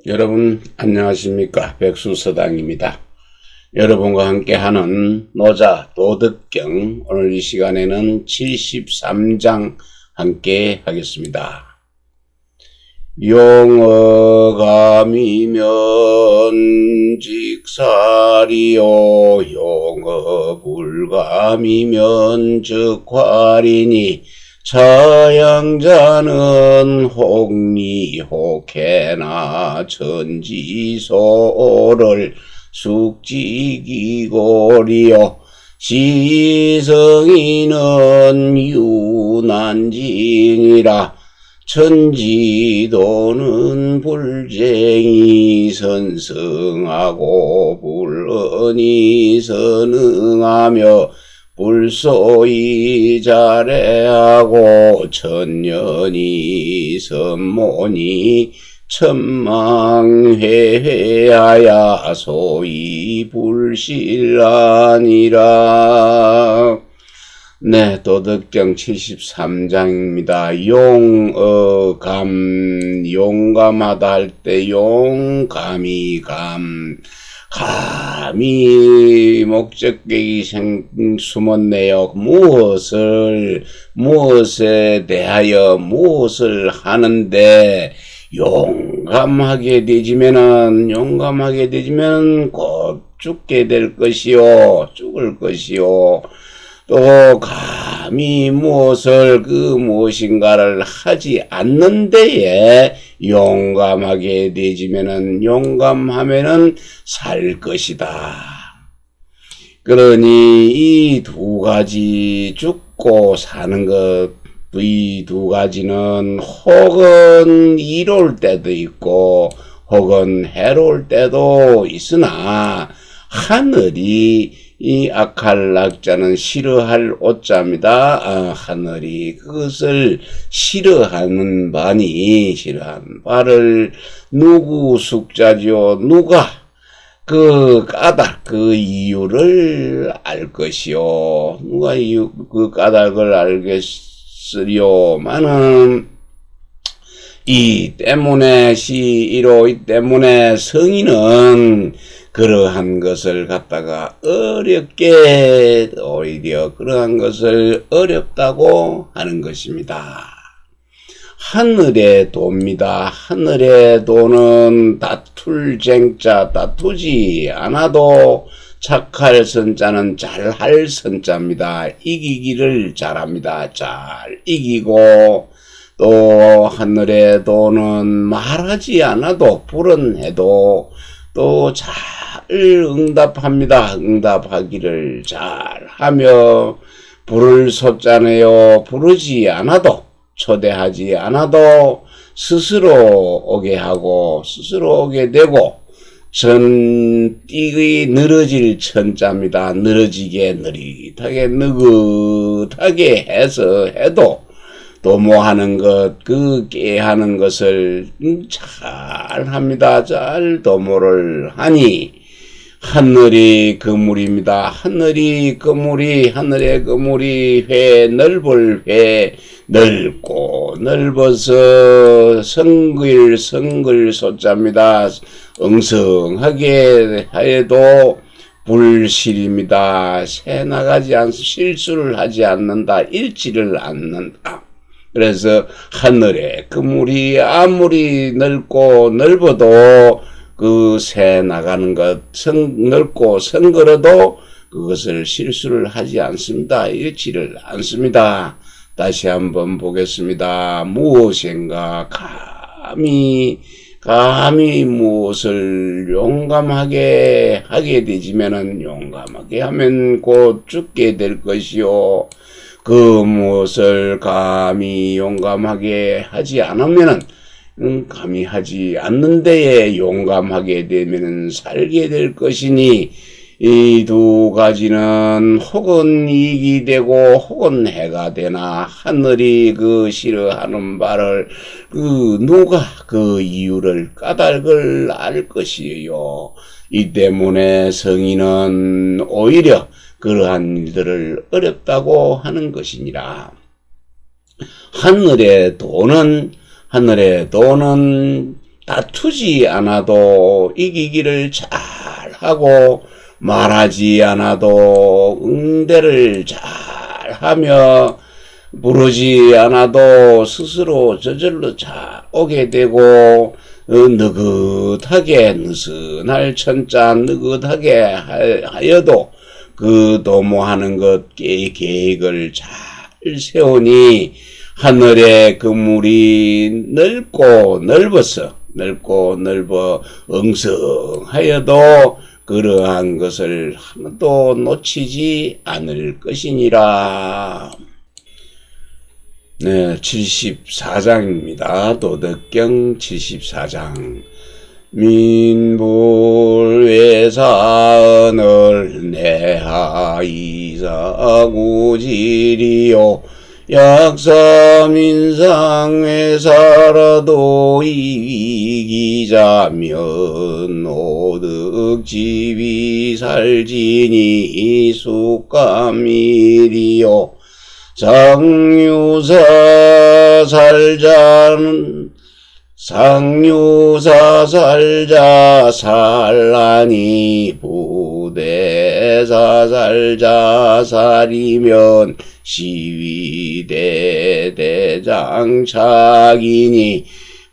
여러분 안녕하십니까? 백수서당입니다. 여러분과 함께하는 노자 도덕경, 오늘 이 시간에는 73장 함께 하겠습니다. 용어감이면 직살이요 용어불감이면 즉활이니 차양자는 혹리혹해나 천지소를 숙지기고리요 시성이는 유난징이라 천지도는 불쟁이 선승하고 불언이 선응하며 불소이 자래하고 천년이 선모니 천망회하야 소위 불실하니라. 네, 도덕경 73장입니다. 용감하다 할 때 용감이 감이 목적격이 숨었네요. 무엇에 대하여 무엇을 하는데 용감하게 되지면은 곧 죽게 될 것이요, 죽을 것이요. 또 감히 무엇인가를 하지 않는 데에 용감하게 용감하면은 살 것이다. 그러니 이 두 가지 죽고 사는 것, 이 두 가지는 혹은 이로울 때도 있고 혹은 해로울 때도 있으나 하늘이 이 악할 낙자는 싫어할 오자입니다. 하늘이 그것을 싫어하는 바를 누구 숙자지요? 누가 그 까닭, 그 이유를 알 것이요. 누가 그 까닭을 알겠으려마는 이 때문에 성인은 그러한 것을 갖다가 오히려 그러한 것을 어렵다고 하는 것입니다. 하늘의 도입니다. 하늘의 도는 다투지 않아도 착할 선자는 잘할 선자입니다. 이기기를 잘합니다. 잘 이기고, 또 하늘의 도는 말하지 않아도 불언해도 또 잘 응답합니다. 응답하기를 잘하며 부를 섰잖아요. 부르지 않아도, 초대하지 않아도 스스로 오게 하고 스스로 오게 되고, 띠의 늘어질 천자입니다. 늘어지게 느릿하게 느긋하게 해도 도모하는 것, 그 깨하는 것을 잘 합니다. 잘 도모를 하니 하늘이 그물입니다. 하늘의 그물이 넓고 넓어서 성글 소자입니다. 엉성하게 해도 불실입니다. 실수를 하지 않는다. 잃지를 않는다. 그래서 하늘의 그물이 아무리 넓어도 그 새 나가는 것, 넓고 성걸어도 그것을 실수를 하지 않습니다. 잃지를 않습니다. 다시 한번 보겠습니다. 무엇인가 감히 무엇을 용감하게 하게 되지면은 용감하게 하면 곧 죽게 될 것이요. 그 무엇을 감히 용감하게 하지 않으면은 감히 하지 않는 데에 용감하게 되면은 살게 될 것이니 이 두 가지는 혹은 이익이 되고 혹은 해가 되나 하늘이 그 싫어하는 바를 누가 그 이유를 까닭을 알 것이요. 이 때문에 성인은 오히려 그러한 일들을 어렵다고 하는 것이니라. 하늘의 도는 다투지 않아도 이기기를 잘 하고 말하지 않아도 응대를 잘 하며 부르지 않아도 스스로 저절로 잘 오게 되고 느긋하게 느슨할 천자 느긋하게 하여도 그 도모하는 것 계획을 잘 세우니 하늘의 그물이 넓고 넓어 엉성하여도 그러한 것을 하나도 놓치지 않을 것이니라. 네, 74장입니다. 도덕경 74장. 민불외사언을 내하이사구지리요 약사민상에 살아도 이기자면 오득지비 살지니 숙감이리요 상유사 살자 살라니 부대사 살자 살이면 시위대 대장착이니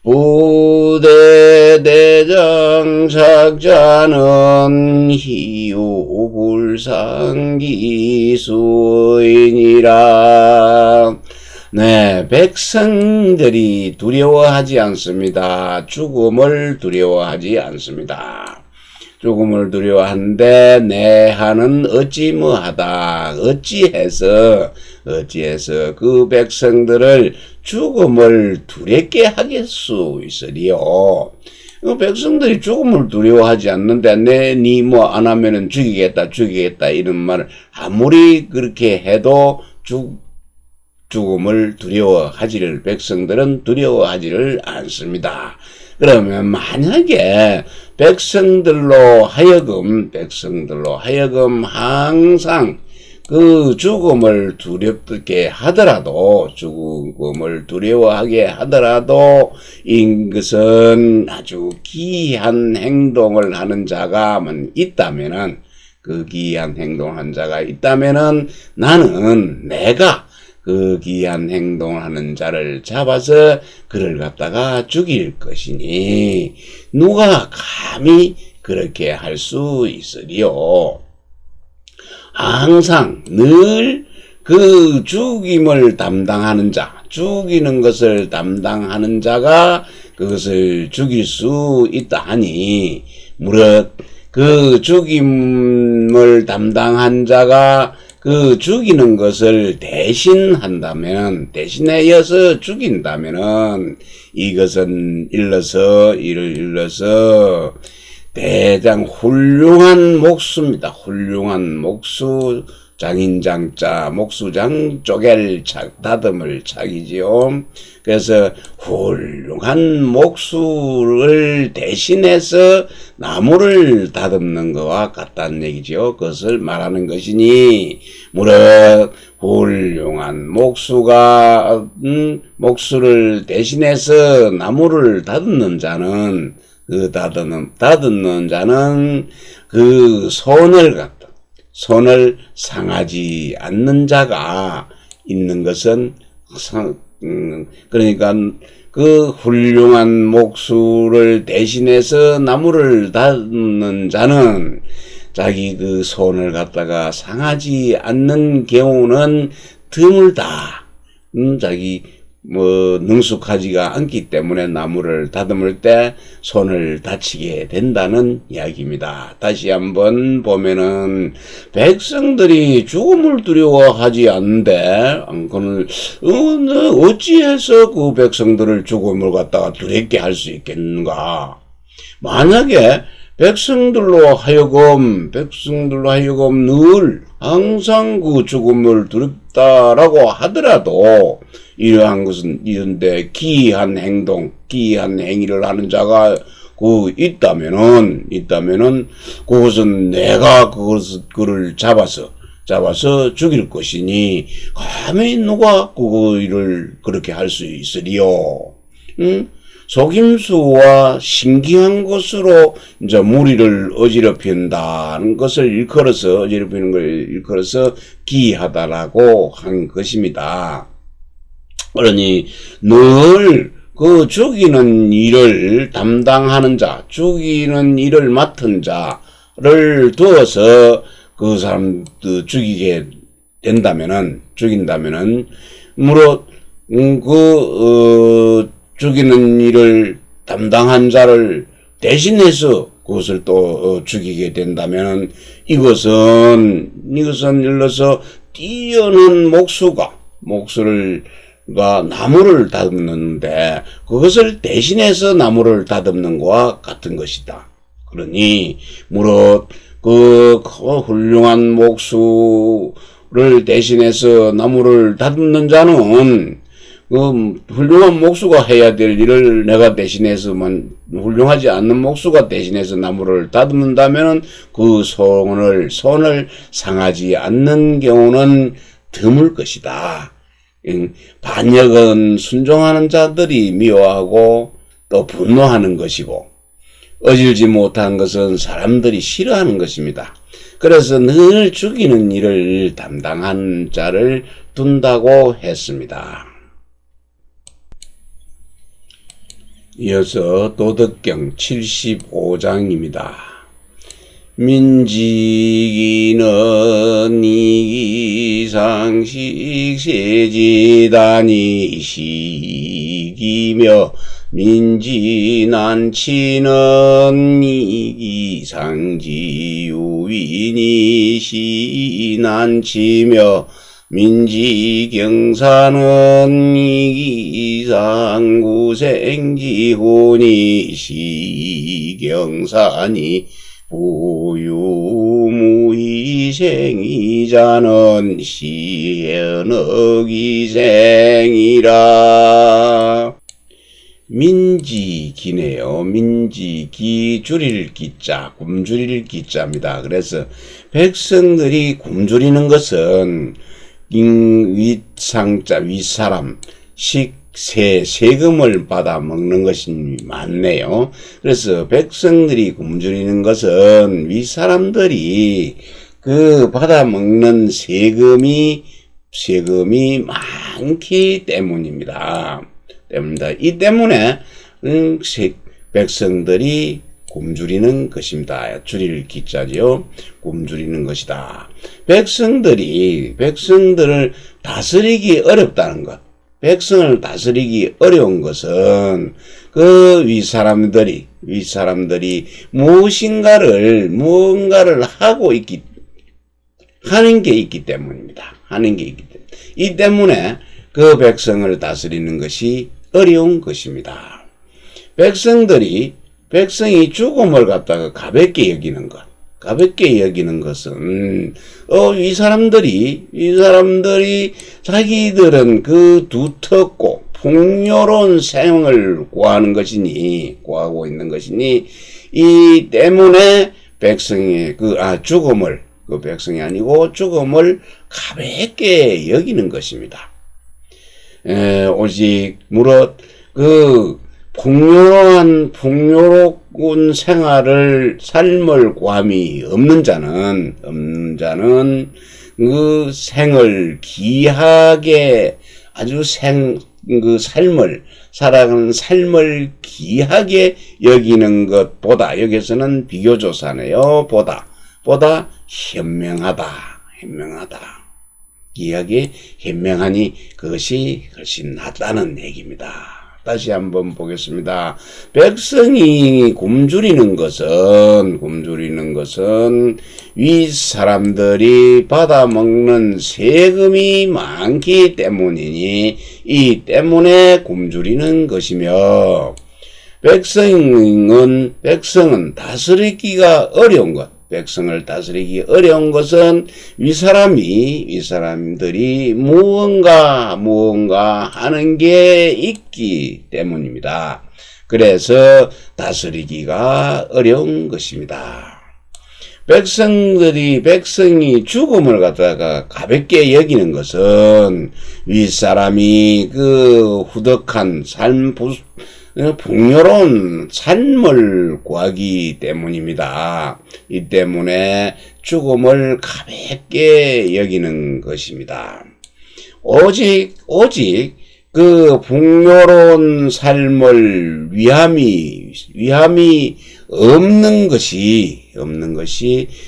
부대 대장착자는 희우불상기수이니라. 네, 백성들이 두려워하지 않습니다. 죽음을 두려워하지 않습니다. 죽음을 두려워하는데 내하는 어찌뭐하다. 어찌해서 그 백성들을 죽음을 두렵게 하겠수 있으리요. 백성들이 죽음을 두려워하지 않는데 니 뭐 안 하면은 죽이겠다 이런 말을 아무리 그렇게 해도 죽음을 백성들은 두려워하지를 않습니다. 그러면 만약에 백성들로 하여금 항상 그 죽음을 두렵게 하더라도 죽음을 두려워하게 하더라도 이것은 아주 기이한 행동을 하는 자가 있다면은 그 기이한 행동을 한 자가 있다면은 나는 내가 그 기이한 행동을 하는 자를 잡아서 그를 갖다가 죽일 것이니 누가 감히 그렇게 할 수 있으리요. 항상 늘 그 죽임을 담당하는 자, 죽이는 것을 담당하는 자가 그것을 죽일 수 있다 하니 무릇 그 죽임을 담당한 자가 그 죽이는 것을 대신하여서 죽인다면은 이것은 이를 일러서 대장 훌륭한 목수입니다. 훌륭한 목수 장인장자 목수장 쪼갤 다듬을 착이지요. 그래서 훌륭한 목수를 대신해서 나무를 다듬는 것과 같다는 얘기죠. 그것을 말하는 것이니 무릇 훌륭한 목수가 목수를 대신해서 나무를 다듬는 자는 다듬는 자는 그 손을 상하지 않는 자가 있는 것은 그러니까 그 훌륭한 목수를 대신해서 나무를 다듬는 자는 자기 그 손을 갖다가 상하지 않는 경우는 드물다. 자기 능숙하지가 않기 때문에 나무를 다듬을 때 손을 다치게 된다는 이야기입니다. 다시 한번 보면은 백성들이 죽음을 두려워하지 않는데 그는 어찌해서 그 백성들을 죽음을 갖다가 두렵게 할 수 있겠는가? 만약에 백성들로 하여금 늘 항상 그 죽음을 두렵다라고 하더라도 이러한 것은 이런데 기이한 행위를 하는 자가 있다면은 그것은 내가 그를 잡아서 죽일 것이니 감히 누가 그 일을 그렇게 할 수 있으리요? 속임수와 신기한 것으로 이제 무리를 어지럽힌다는 것을 일컬어서 어지럽히는 걸 일컬어서 기이하다라고 한 것입니다. 그러니 늘 그 죽이는 일을 담당하는 자, 죽이는 일을 맡은 자를 두어서 그 사람도 죽인다면은, 무릇, 죽이는 일을 담당한 자를 대신해서 그것을 또 죽이게 된다면은, 이것은 일러서 뛰어난 목수가 나무를 다듬는데, 그것을 대신해서 나무를 다듬는 것과 같은 것이다. 그러니, 무릇, 그 훌륭한 목수를 대신해서 나무를 다듬는 자는 훌륭한 목수가 해야 될 일을 내가 대신해서만, 훌륭하지 않는 목수가 대신해서 나무를 다듬는다면 그 손을 상하지 않는 경우는 드물 것이다. 반역은 순종하는 자들이 미워하고 또 분노하는 것이고, 어질지 못한 것은 사람들이 싫어하는 것입니다. 그래서 늘 죽이는 일을 담당한 자를 둔다고 했습니다. 이어서 도덕경 75장입니다. 민지기는 이기상식 세지단이 시기며 민지난치는 이기상지유인이 시난치며 민지경사는 이기상구생지훈이 시경사니 부유무희생이자는 시현억이생이라. 민지기네요. 민지기 줄일 기자, 굶주릴 기자입니다. 그래서 백성들이 굶주리는 것은 윗상자, 윗사람, 세금을 받아 먹는 것이 많네요. 그래서 백성들이 굶주리는 것은 윗사람들이 받아 먹는 세금이 많기 때문입니다. 이 때문에 백성들이 굶주리는 것입니다. 줄일 기자지요. 굶주리는 것이다. 백성들을 다스리기 어렵다는 것. 백성을 다스리기 어려운 것은 그 윗사람들이 무언가를 하는 게 있기 때문입니다. 이 때문에 그 백성을 다스리는 것이 어려운 것입니다. 백성이 죽음을 갖다가 가볍게 여기는 것은, 이 사람들이 자기들은 그 두텁고 풍요로운 생을 구하고 있는 것이니, 이 때문에 백성이 아니고 죽음을 가볍게 여기는 것입니다. 오직 무릇 풍요로운 삶을 구함이 없는 자는 그 생을 귀하게 살아가는 삶을 귀하게 여기는 것보다, 여기서는 비교조사네요. 보다 현명하다. 귀하게 현명하니 그것이 훨씬 낫다는 얘기입니다. 다시 한번 보겠습니다. 백성이 굶주리는 것은 윗사람들이 받아먹는 세금이 많기 때문이니, 이 때문에 굶주리는 것이며, 백성은 다스리기가 어려운 것. 백성을 다스리기 어려운 것은 윗사람들이 무언가 하는 게 있기 때문입니다. 그래서 다스리기가 어려운 것입니다. 백성이 죽음을 갖다가 가볍게 여기는 것은 윗사람이 후덕한 풍요로운 삶을 구하기 때문입니다. 이 때문에 죽음을 가볍게 여기는 것입니다. 오직 그 풍요로운 삶을 위함이 없는 것이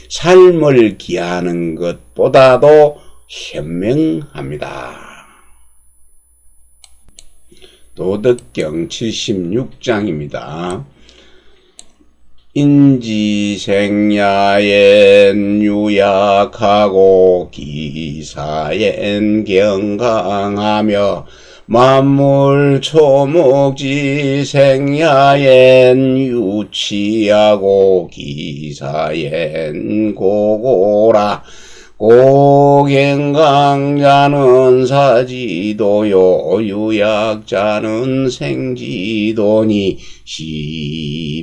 삶을 기하는 것보다도 현명합니다. 도덕경 76장입니다. 인지생야엔 유약하고 기사엔 경강하며 만물 초목지 생야엔 유치하고 기사엔 고고라 고갱강자는 사지도요 유약자는 생지도니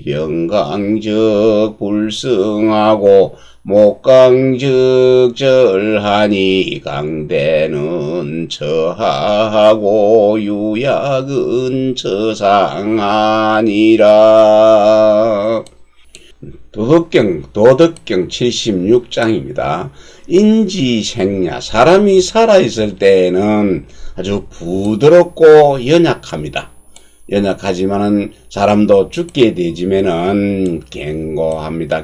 시병강적 불승하고 목강적 절하니 강대는 처하하고 유약은 처상하니라. 도덕경 76장입니다. 인지생야, 사람이 살아있을 때에는 아주 부드럽고 연약합니다. 연약하지만은 사람도 죽게 되지면은 견강합니다.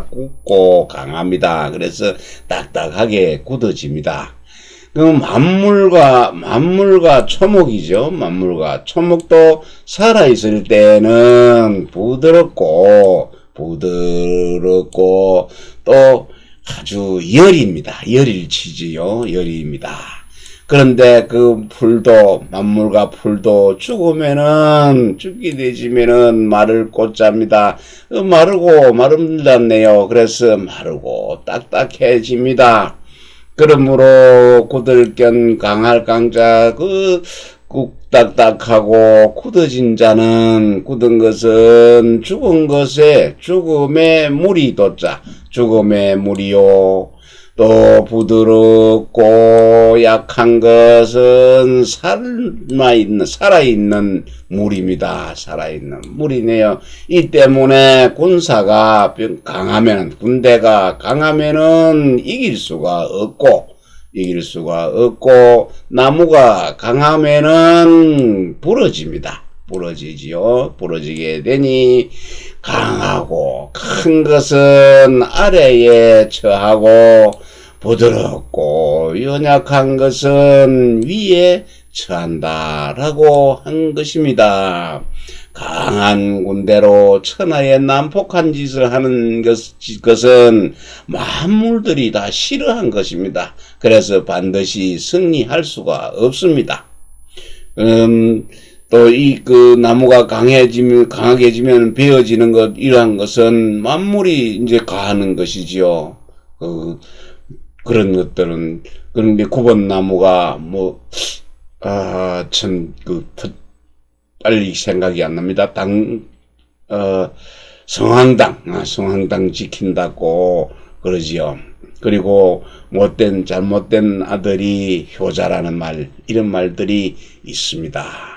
굳고 강합니다. 그래서 딱딱하게 굳어집니다. 그럼 만물과 초목이죠. 만물과 초목도 살아있을 때는 부드럽고 또 아주 열입니다. 그런데 그 만물과 풀도 죽게 되지면은 마를 꽃잡니다. 마름났네요. 그래서 마르고 딱딱해집니다. 그러므로 굳을견 강할 강자 딱딱하고 굳은 것은 죽음의 물이 돋자 죽음의 물이요. 또 부드럽고 약한 것은 살아있는 물입니다. 살아있는 물이네요. 이 때문에 군대가 강하면은 이길 수가 없고 나무가 강하면은 부러지게 되니 강하고 큰 것은 아래에 처하고 부드럽고 연약한 것은 위에 처한다라고 한 것입니다. 강한 군대로 천하의 난폭한 짓을 하는 것은 만물들이 다 싫어한 것입니다. 그래서 반드시 승리할 수가 없습니다. 또 나무가 강하게 지면 베어지는 이러한 것은 만물이 이제 가하는 것이지요. 그런 것들은, 그런데 구본나무가 빨리 생각이 안 납니다. 성황당 지킨다고 그러지요. 그리고 잘못된 아들이 효자라는 이런 말들이 있습니다.